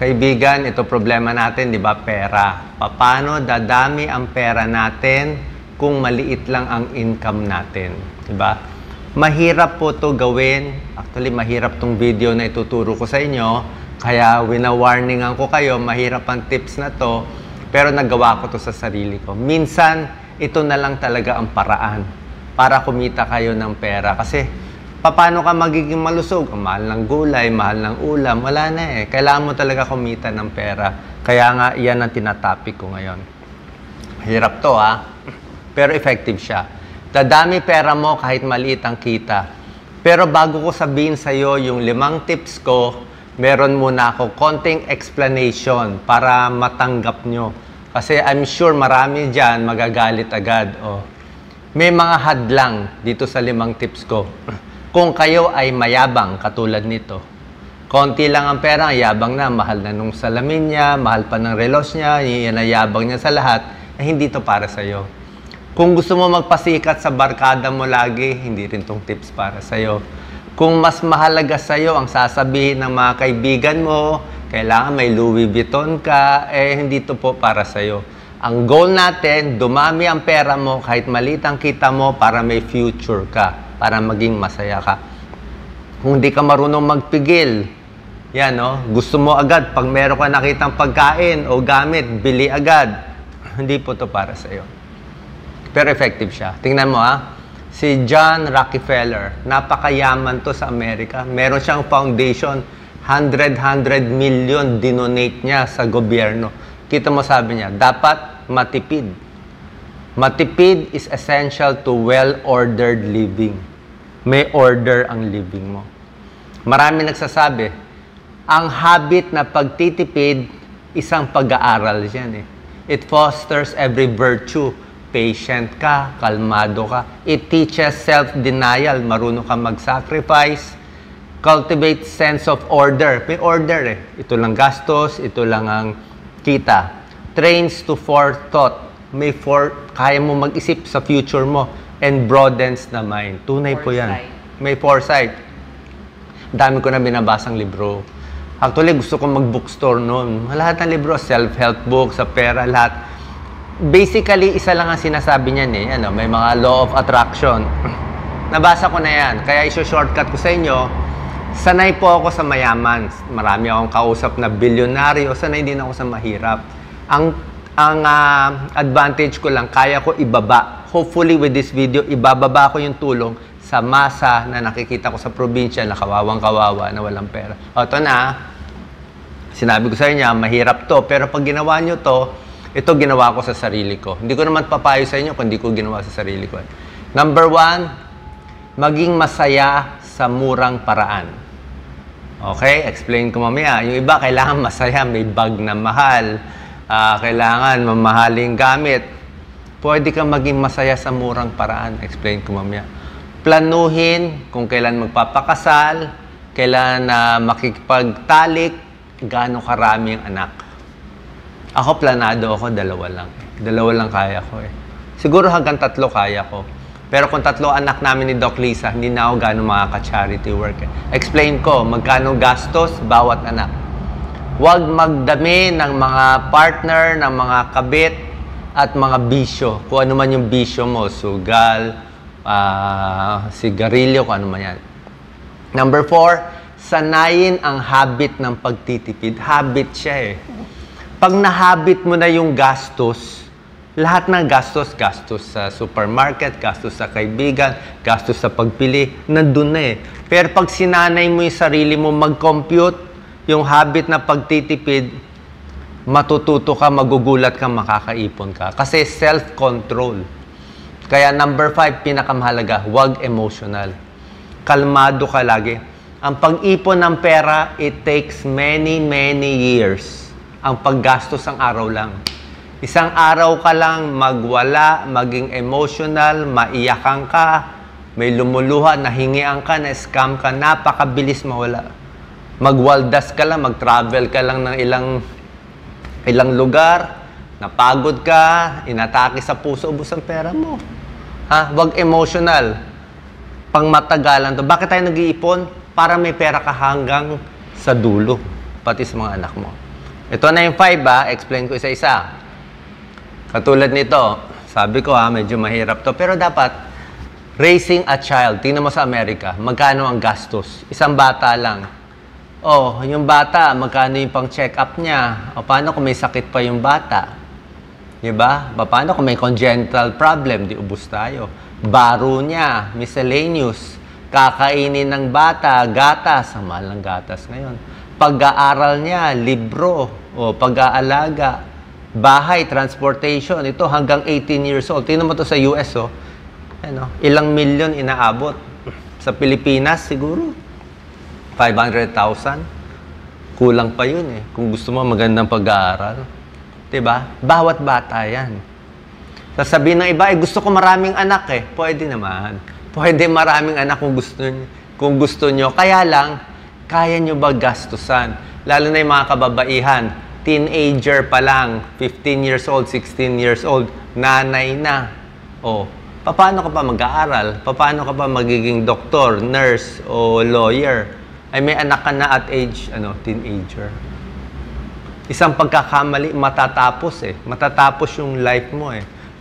Kaibigan, ito problema natin, di ba? Pera. Paano dadami ang pera natin kung maliit lang ang income natin? Di ba? Mahirap po to gawin. Actually, mahirap tong video na ituturo ko sa inyo. Kaya wina-warningan ko kayo, mahirap ang tips na to. Pero nagawa ko to sa sarili ko. Minsan, ito na lang talaga ang paraan para kumita kayo ng pera. Kasi, paano ka magiging malusog? Mahal ng gulay, mahal ng ulam, wala na eh. Kailangan mo talaga kumita ng pera. Kaya nga, yan ang tinatopic ko ngayon. Hirap to ha, pero effective siya. Dadami pera mo kahit maliit ang kita. Pero bago ko sabihin sa'yo yung 5 tips ko, meron muna ako konting explanation para matanggap nyo. Kasi I'm sure marami dyan magagalit agad. Oh. May mga hadlang dito sa 5 tips ko. Kung kayo ay mayabang katulad nito, konti lang ang pera, yabang na, mahal na nung salamin niya, mahal pa ng relos niya, yan na yabang niya sa lahat, hindi to para sa'yo. Kung gusto mo magpasikat sa barkada mo lagi, hindi rin tong tips para sa'yo. Kung mas mahalaga sa'yo ang sasabihin ng mga kaibigan mo, kailangan may Louis Vuitton ka, hindi to po para sa'yo. Ang goal natin, dumami ang pera mo kahit maliit ang kita mo para may future ka, para maging masaya ka. Kung di ka marunong magpigil, yan gusto mo agad, pag meron ka nakitang pagkain o gamit, bili agad. Hindi po to para sa'yo. Pero effective siya. Tingnan mo si John Rockefeller, napakayaman to sa Amerika. Meron siyang foundation, 100 million dinonate niya sa gobyerno. Kita mo sabi niya, dapat matipid. Matipid is essential to well-ordered living. May order ang living mo. Marami nagsasabi, ang habit na pagtitipid, isang pag-aaral yan. It fosters every virtue. Patient ka, kalmado ka. It teaches self-denial. Marunong ka mag-sacrifice. Cultivate sense of order. May order Ito lang gastos, ito lang ang kita. Trains to forethought. Kaya mo mag-isip sa future mo. And broadens the mind. Tunay po yan. May foresight. Dami ko na binabasang libro. Actually, gusto ko mag-bookstore noon. Lahat ng libro, self-help book, sa pera, lahat. Basically, isa lang ang sinasabi niyan may mga law of attraction. Nabasa ko na yan. Kaya iso-shortcut ko sa inyo. Sanay po ako sa mayaman. Marami akong kausap na bilyonaryo. Sanay din ako sa mahirap. Ang advantage ko lang, kaya ko ibaba. Hopefully, with this video, ibababa ko yung tulong sa masa na nakikita ko sa probinsya na kawawang-kawawa na walang pera. Ito na, sinabi ko sa inyo, mahirap to. Pero pag ginawa nyo to, ito ginawa ko sa sarili ko. Hindi ko naman papayo sa inyo kung hindi ko ginawa sa sarili ko. Number 1, maging masaya sa murang paraan. Okay? Explain ko mamaya. Yung iba, kailangan masaya. May bag na mahal. Kailangan mamahaling gamit. Pwede kang maging masaya sa murang paraan. Explain ko mamaya. Planuhin kung kailan magpapakasal, kailan makikipagtalik, gaano karami ang anak. Ako planado ako, 2 lang. 2 lang kaya ko Siguro hanggang 3 kaya ko. Pero kung 3 anak namin ni Doc Lisa, hindi na ako gaano makaka-charity work. Explain ko, magkano gastos bawat anak. Huwag magdami ng mga partner, ng mga kabit, at mga bisyo. Kung ano man yung bisyo mo, sugal, sigarilyo, kung ano man yan. Number 4, sanayin ang habit ng pagtitipid. Habit siya Pag nahabit mo na yung gastos, lahat ng gastos sa supermarket, gastos sa kaibigan, gastos sa pagpili, nandun na Pero pag sinanay mo yung sarili mo mag-compute, yung habit na pagtitipid, matututo ka, magugulat ka, makakaipon ka. Kasi self-control. Kaya number 5, pinakamahalaga, huwag emotional. Kalmado ka lagi. Ang pag-ipon ng pera, it takes many years. Ang paggastos ang araw lang. Isang araw ka lang magwala, maging emotional, maiyakan ka, may lumuluha, nahingian ka, na-scam ka, napakabilis mawala. Magwaldas ka lang, mag-travel ka lang ng ilang lugar, napagod ka, inatake sa puso, ubos ang pera mo. Huwag emotional. Pangmatagalan to. Bakit tayo nag-iipon? Para may pera ka hanggang sa dulo, pati sa mga anak mo. Ito na yung 5 explain ko isa-isa. Katulad nito, sabi ko medyo mahirap to. Pero dapat, raising a child, tingnan mo sa Amerika, magkano ang gastos? Isang bata lang. Oh, yung bata, magkano yung pang-check up niya? O paano kung may sakit pa yung bata? Diba? Paano kung may congenital problem? Di ubus tayo. Baro niya, miscellaneous. Kakainin ng bata, gatas. Ang mahal ng gatas ngayon. Pag-aaral niya, libro. O pag-aalaga. Bahay, transportation. Ito hanggang 18 years old. Tingnan mo to sa US, ilang milyon inaabot. Sa Pilipinas, siguro 500,000. Kulang pa yun kung gusto mo magandang pag-aaral. Diba? Bawat bata yan. Sasabihin ng iba, gusto ko maraming anak Pwede naman. Pwede maraming anak kung gusto nyo. Kaya lang, kaya nyo ba gastusan? Lalo na yung mga kababaihan. Teenager pa lang, 15 years old, 16 years old, nanay na. Paano ka pa mag-aaral? Paano ka pa magiging doktor, nurse, o lawyer? Ay may anak ka na at age, teenager. Isang pagkakamali, matatapos Matatapos yung life mo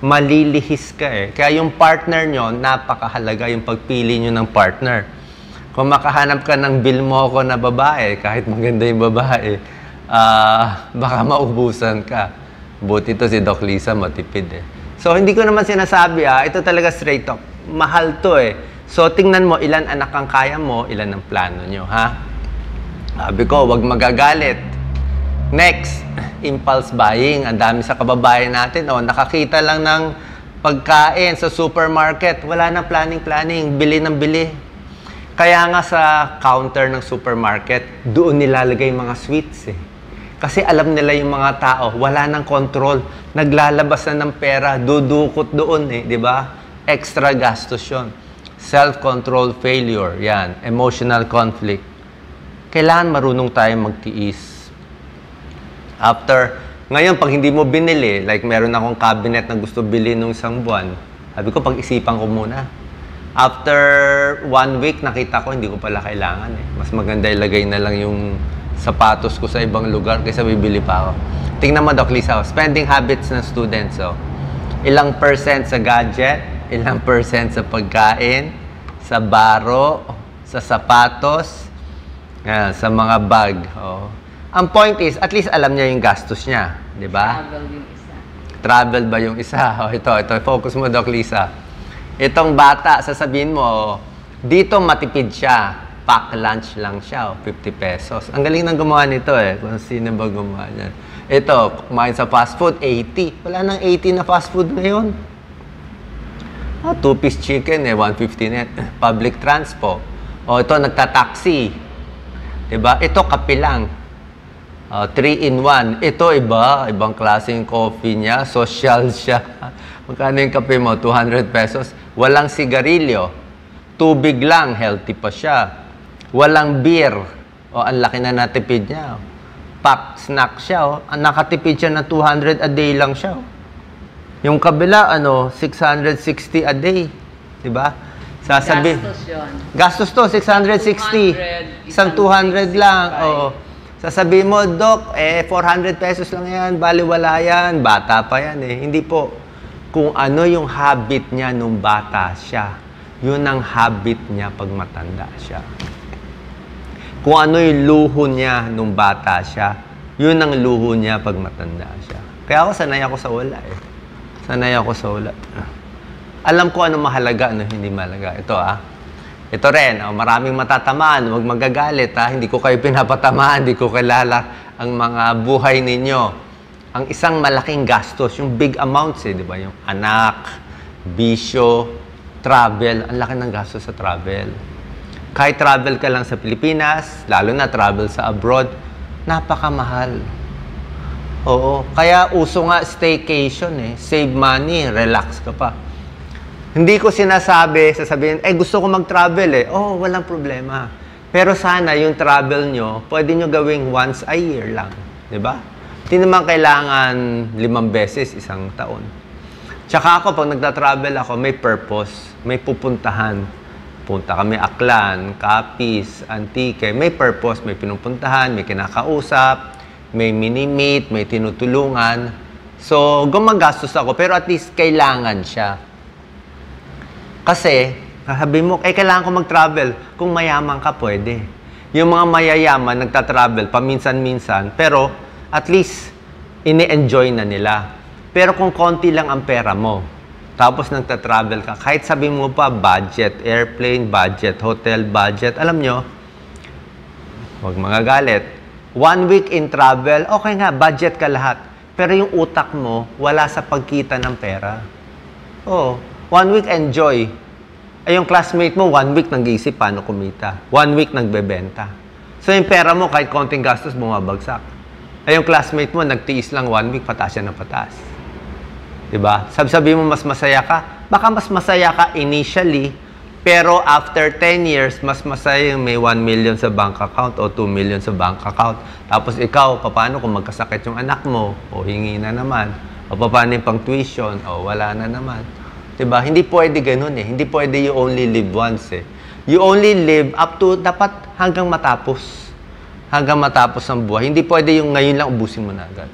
Malilihis ka Kaya yung partner nyo, napakahalaga yung pagpili nyo ng partner. Kung makahanap ka ng Bill Moco na babae, kahit maganda yung babae, baka maubusan ka. Buti to si Doc Lisa, matipid So, hindi ko naman sinasabi ito talaga straight talk. Mahal to So, tingnan mo, ilan anak ang kaya mo, ilan ang plano nyo, Sabi ko, wag magagalit. Next, impulse buying. Ang dami sa kababayan natin. Nakakita lang ng pagkain sa supermarket. Wala na planning. Bili ng bili. Kaya nga sa counter ng supermarket, doon nilalagay mga sweets Kasi alam nila yung mga tao, wala nang control. Naglalabas na ng pera, dudukot doon di ba? Extra gastos yun. Self-control failure. Yan. Emotional conflict. Kailangan marunong tayong magtiis. Ngayon, pag hindi mo binili, like meron akong cabinet na gusto bilhin nung isang buwan, sabi ko, pag-isipan ko muna. After 1 week, nakita ko, hindi ko pala kailangan Mas maganda ilagay na lang yung sapatos ko sa ibang lugar kaysa bibili pa ako. Tingnan mo, Doc Lisa, spending habits ng students. Ilang percent sa gadget, ilang percent sa pagkain, sa baro, sa sapatos, sa mga bag. Ang point is, at least alam niya yung gastos niya. Di ba? Travel yung isa. Travel ba yung isa? Ito. Focus mo, Doc Lisa. Itong bata, sasabihin mo, dito matipid siya. Pack lunch lang siya, 50 pesos. Ang galing nang gumawa nito Kung sino ba gumawa niyan. Ito, kumain sa fast food, 80. Wala nang 80 na fast food ngayon. 2-piece chicken, 150 net. Public transport. Ito, nagta-taxi. Diba? Ito, kape lang. 3-in-1. Ito, ibang klaseng coffee niya. Social siya. Magkano yung kape mo? 200 pesos. Walang sigarilyo. Tubig lang. Healthy pa siya. Walang beer. Ang laki na natipid niya. Pack snack siya. Ang nakatipid siya na 200 a day lang siya. Yung kabila, 660 a day. Diba? Sasabi. Gastos yun. Gastos to, 660. 200, Isang 200 lang. Sasabihin mo, Doc, 400 pesos lang yan, baliwala yan, bata pa yan Hindi po. Kung ano yung habit niya nung bata siya, yun ang habit niya pag matanda siya. Kung ano yung luho niya nung bata siya, yun ang luho niya pag matanda siya. Kaya sanay ako sa wala Sanay ako sa wala. Alam ko ano mahalaga, ano hindi mahalaga. Ito Ito rin, maraming matatamaan, huwag magagalit hindi ko kayo pinapatamaan, hindi ko kilala ang mga buhay ninyo. Ang isang malaking gastos, yung big amounts di ba? Yung anak, bisyo, travel, ang laki ng gastos sa travel. Kahit travel ka lang sa Pilipinas, lalo na travel sa abroad, napakamahal. Kaya uso nga staycation save money, relax ka pa. Hindi ko sasabihin, gusto ko mag-travel walang problema. Pero sana yung travel nyo, pwede nyo gawing once a year lang. Diba? Hindi naman kailangan 5 beses isang taon. Tsaka ako, pag nagta-travel ako, may purpose. May pupuntahan. Punta kami Aklan, Capiz, Antique. May purpose, may pinupuntahan, may kinakausap. may mini-meet, may tinutulungan. So, gumagastos ako, pero at least kailangan siya. Kasi, sabi mo, kailangan ko mag-travel. Kung mayaman ka, pwede. Yung mga mayayaman, nagta-travel paminsan-minsan, pero at least, ini-enjoy na nila. Pero kung konti lang ang pera mo, tapos nagta-travel ka, kahit sabi mo pa, budget airplane, budget hotel, budget, alam nyo, huwag mga galit. 1 week in travel, okay nga, budget ka lahat. Pero yung utak mo, wala sa pagkita ng pera. Oh, 1 week enjoy. Ay yung classmate mo, 1 week nag-iisip paano kumita. 1 week nagbebenta. So yung pera mo, kahit konting gastos, bumabagsak. Ay yung classmate mo, nagtiis lang 1 week, pataas siya ng pataas. Diba? Sabi mo mas masaya ka. Baka mas masaya ka initially, pero after 10 years, mas masaya yung may 1 million sa bank account o 2 million sa bank account. Tapos ikaw, paano kung magkasakit yung anak mo? O hingi na naman. O paano yung pang tuition? O wala na naman. Diba? Hindi pwede ganun eh. Hindi pwede you only live once eh. You only live up to, dapat hanggang matapos. Hanggang matapos ang buhay. Hindi pwede yung ngayon lang ubusin mo na agad.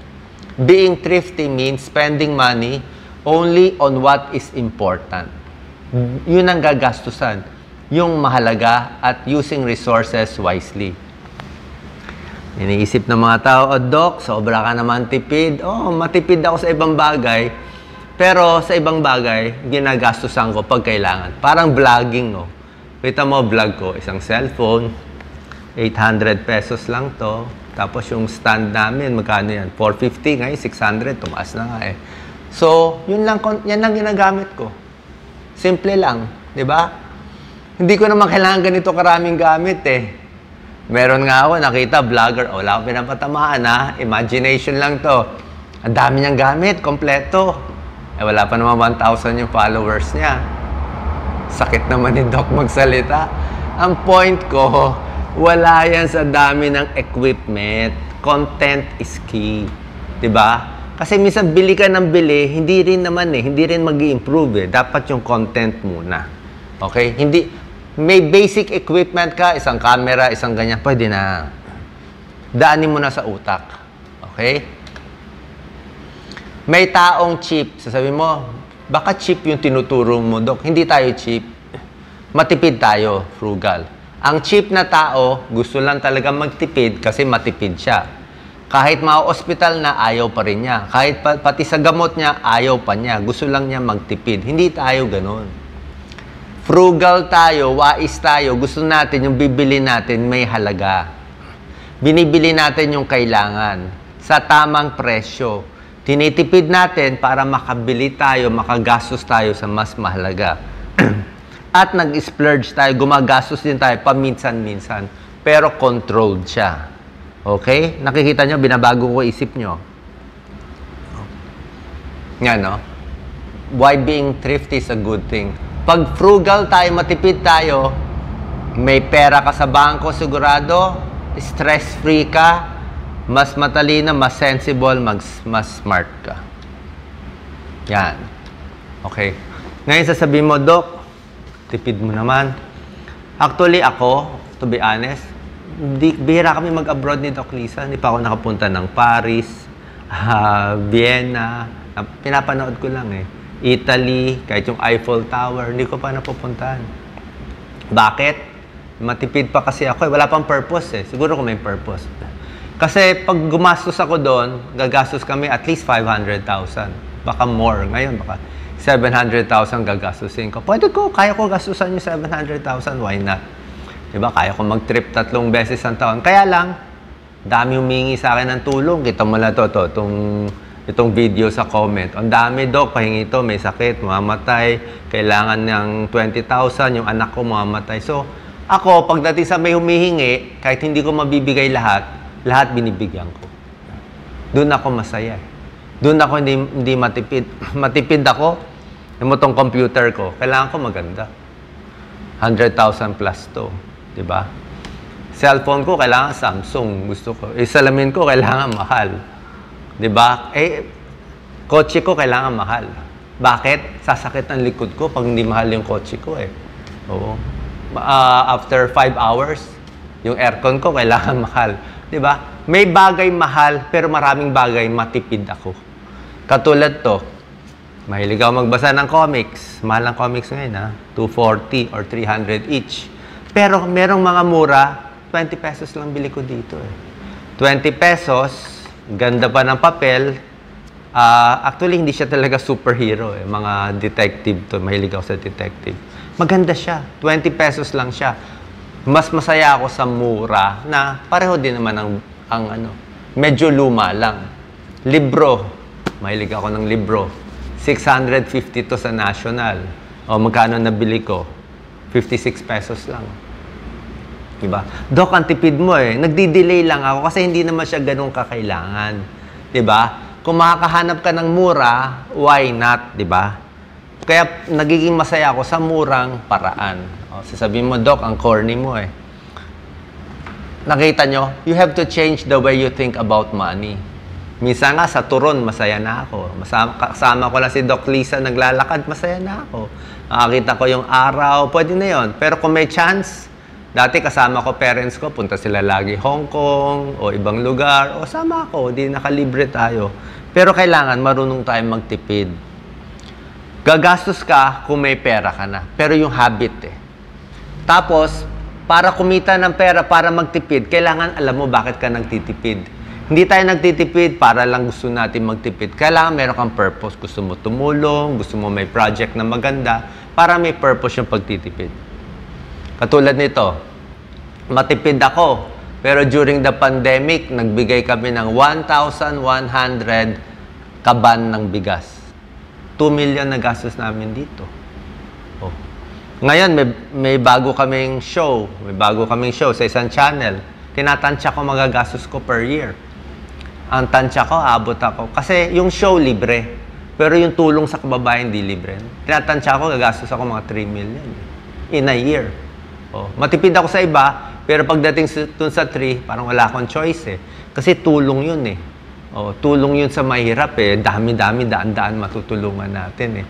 Being thrifty means spending money only on what is important. Yun ang gagastusan. Yung mahalaga at using resources wisely. Iniisip ng mga tao, oh, Doc, sobra ka naman tipid. Oh, matipid ako sa ibang bagay. Pero sa ibang bagay, ginagastusan ko pag kailangan. Parang vlogging, no? Kita mo, vlog ko, isang cellphone, 800 pesos lang to. Tapos yung stand namin, magkano yan? 450, ngayon 600, tumaas na nga eh. So, yan lang ginagamit ko. Simple lang, di ba? Hindi ko naman kailangan ganito karaming gamit eh. Meron nga ako, nakita, vlogger, wala akong pinapatamaan ha, imagination lang to. Ang dami niyang gamit, kompleto. Eh, wala pa naman 1,000 yung followers niya. Sakit naman ni Doc magsalita. Ang point ko, wala yan sa dami ng equipment. Content is key. Diba? Kasi minsan bili ka ng bili, hindi rin naman eh. Hindi rin mag-i-improve eh. Dapat yung content muna. Okay? Hindi, may basic equipment ka, isang camera, isang ganyan, pwede na. Daanin mo na sa utak. Okay? May taong cheap. Sasabihin mo, baka cheap yung tinuturo mo, Doc. Hindi tayo cheap. Matipid tayo, frugal. Ang cheap na tao, gusto lang talaga magtipid kasi matipid siya. Kahit ma-hospital na, ayaw pa rin niya. Kahit pati sa gamot niya, ayaw pa niya. Gusto lang niya magtipid. Hindi tayo ganun. Frugal tayo, wais tayo. Gusto natin yung bibili natin may halaga. Binibili natin yung kailangan sa tamang presyo. Tinitipid natin para makabili tayo, makagastos tayo sa mas mahalaga. At nag-splurge tayo, gumagastos din tayo paminsan-minsan. Pero controlled siya. Okay? Nakikita nyo, binabago ko isip nyo. Yan, no? Why being thrifty is a good thing. Pag frugal tayo, matipid tayo, may pera ka sa bangko, sigurado, stress-free ka, mas matalino, mas sensible, mas smart ka. Yan. Okay. Ngayon sasabihin mo, Doc, tipid mo naman. Actually, ako, to be honest, bihira kami mag-abroad ni Doc Lisa. Hindi pa ako nakapunta ng Paris, Vienna. Pinapanood ko lang eh. Italy, kahit yung Eiffel Tower, hindi ko pa napupuntahan. Bakit? Matipid pa kasi ako eh. Wala pang purpose eh. Siguro kung may purpose. Kasi pag gumastos ako doon, gagastos kami at least 500,000. Baka more. Ngayon, baka 700,000 gagastusin ko. Pwede ko, kaya ko gastusan yung 700,000. Why not? Diba? Kaya ko mag-trip 3 beses ang taon. Kaya lang, dami humingi sa akin ng tulong. Kita mo na itong video sa comment. Ang dami, Doc, pahingi ito, may sakit, mamamatay, kailangan ng 20,000, yung anak ko mamamatay. So, ako, pagdating sa may humihingi, kahit hindi ko mabibigay lahat binibigyan ko. Doon ako masaya. Doon ako hindi matipid. Matipid ako, yung itong computer ko, kailangan ko maganda. 100,000 plus to. Diba? Cellphone ko, kailangan Samsung. Gusto ko. Salamin ko, kailangan mahal. Diba? Kotse ko, kailangan mahal. Bakit? Sasakit ang likod ko pag hindi mahal yung kotse ko eh. Oo. After 5 hours, yung aircon ko, kailangan mahal. Diba? May bagay mahal, pero maraming bagay matipid ako. Katulad to, mahilig ako magbasa ng comics. Mahal ng comics ngayon, ha? 240 or 300 each. Pero merong mga mura, 20 pesos lang bili ko dito, eh. 20 pesos, ganda pa ng papel. Actually, hindi siya talaga superhero, eh. Mga detective to. Mahilig ako sa detective. Maganda siya. 20 pesos lang siya. Mas masaya ako sa mura na pareho din naman ang medyo luma lang. Libro. Mahilig ako ng libro. 650 to sa National. O magkano nabili ko? 56 pesos lang. Diba? Dok, ang tipid mo eh. Nagdi-delay lang ako kasi hindi naman siya ganun kakailangan. Diba? Kung makakahanap ka ng mura, why not? Diba? Kaya nagiging masaya ako sa murang paraan. O, sasabihin mo, Dok, ang corny mo eh. Nakita nyo? You have to change the way you think about money. Minsan nga sa turon, masaya na ako. Kasama ko lang si Doc Lisa naglalakad, masaya na ako. Nakakita ko yung araw, pwede na yon. Pero kung may chance, dati kasama ko parents ko, punta sila lagi Hong Kong o ibang lugar. O sama ako, di nakalibre tayo. Pero kailangan marunong tayong magtipid. Gagastos ka kung may pera ka na. Pero yung habit eh. Tapos, para kumita ng pera, para magtipid, kailangan alam mo bakit ka nagtitipid. Hindi tayo nagtitipid para lang gusto natin magtipid. Kailangan meron kang purpose. Gusto mo tumulong, gusto mo may project na maganda, para may purpose yung pagtitipid. Katulad nito, matipid ako, pero during the pandemic, nagbigay kami ng 1,100 kaban ng bigas. 2 million na gastos namin dito. Oh. Ngayon, may bago kaming show. May bago kaming show sa isang channel. Tinatansya ko magagastos ko per year. Ang tansya ko, abot ako. Kasi yung show, libre. Pero yung tulong sa kababayan, hindi libre. Tinatansya ko, gagastos ako mga 3 million in a year. Oh. Matipid ako sa iba, pero pagdating dun sa 3, parang wala akong choice eh. Kasi tulong yun eh. Oh, tulong yun sa mahirap eh. Dami-dami, daan-daan matutulungan natin eh.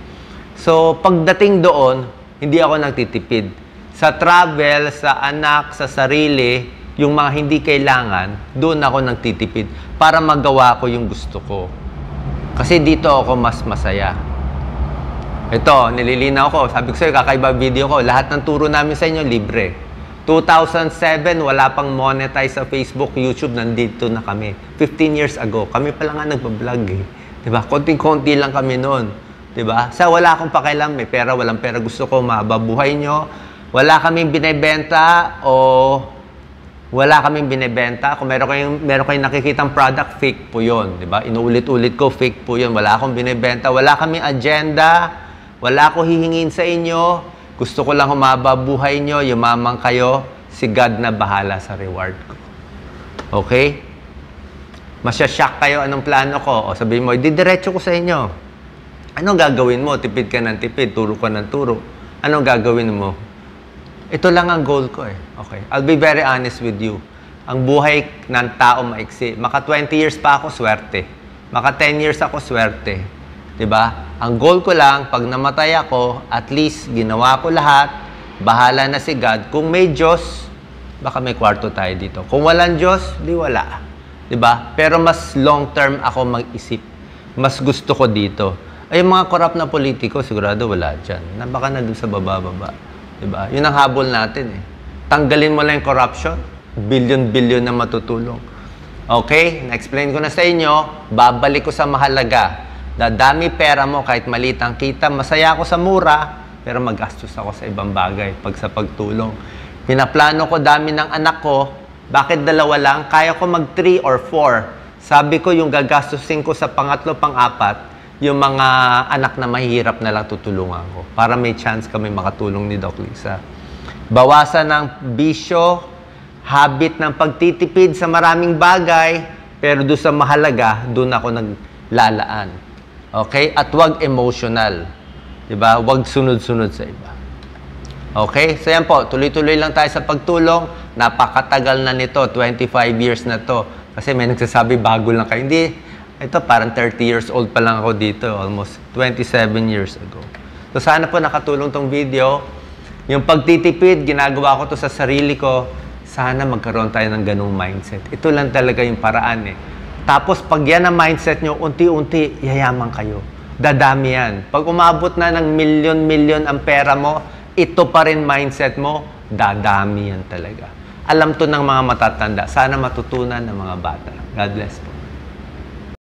So, pagdating doon, hindi ako nagtitipid. Sa travel, sa anak, sa sarili, yung mga hindi kailangan, doon ako nagtitipid para magawa ko yung gusto ko. Kasi dito ako mas masaya. Ito, nililinaw ko. Sabi ko sa'yo, kakaiba video ko. Lahat ng turo namin sa inyo, libre. 2007, wala pang monetize sa Facebook, YouTube, nandito na kami. 15 years ago, kami pa lang nga nagbablog eh. Diba? Konting-konti lang kami noon. Diba? Sa wala akong pakialam, may pera, walang pera, gusto ko mababuhay nyo. Wala kaming binibenta o wala kaming binibenta. Kung meron kayong nakikitang product, fake po yun. Diba? Inuulit-ulit ko, fake po yun. Wala akong binibenta. Wala kaming agenda. Wala ko hihingin sa inyo. Gusto ko lang humababuhay nyo, yumamang kayo. Si God na bahala sa reward ko. Okay? Masya-shock kayo anong plano ko. O sabihin mo, didiretso ko sa inyo. Anong gagawin mo? Tipid ka ng tipid, turo ka ng turo. Anong gagawin mo? Ito lang ang goal ko eh. Okay. I'll be very honest with you. Ang buhay ng tao maiksi. Maka 20 years pa ako, swerte. Maka 10 years ako, swerte. Diba? Ang goal ko lang, pag namatay ako, at least ginawa ko lahat, bahala na si God. Kung may Diyos, baka may kwarto tayo dito. Kung walang Diyos, di wala. Diba? Pero mas long term ako mag-isip. Mas gusto ko dito. Ay, yung mga corrupt na politiko, sigurado wala dyan. Baka na dun sa baba-baba. Diba? Yun ang habol natin eh. Tanggalin mo lang yung corruption, billion-billion na matutulong. Okay? Na-explain ko na sa inyo, babalik ko sa mahalaga. Dadami pera mo kahit maliit ang kita. Masaya ako sa mura, pero magastos ako sa ibang bagay pag sa pagtulong. Pinaplano ko dami ng anak ko. Bakit 2 lang? Kaya ko mag 3 or 4. Sabi ko yung gagastusin ko sa pangatlo, pang-4, yung mga anak na mahihirap na lang tutulungan ko para may chance kami makatulong ni Doc Lisa. Bawasan ng bisyo, habit ng pagtitipid sa maraming bagay, pero doon sa mahalaga, doon ako naglalaan. Okay? At wag emotional. Diba? Wag sunod-sunod sa iba. Okay? So yan po, tuloy-tuloy lang tayo sa pagtulong. Napakatagal na nito, 25 years na to. Kasi may nagsasabi, bago lang kayo. Hindi, ito parang 30 years old pa lang ako dito, almost 27 years ago. So sana po nakatulong tong video. Yung pagtitipid, ginagawa ko to sa sarili ko, Sana magkaroon tayo ng ganung mindset. Ito lang talaga yung paraan eh. Tapos pag yan ang mindset nyo, unti-unti, yayaman kayo. Dadami yan. Pag umabot na ng milyon-milyon ang pera mo, ito pa rin mindset mo, dadami yan talaga. Alam to ng mga matatanda. Sana matutunan ng mga bata. God bless po.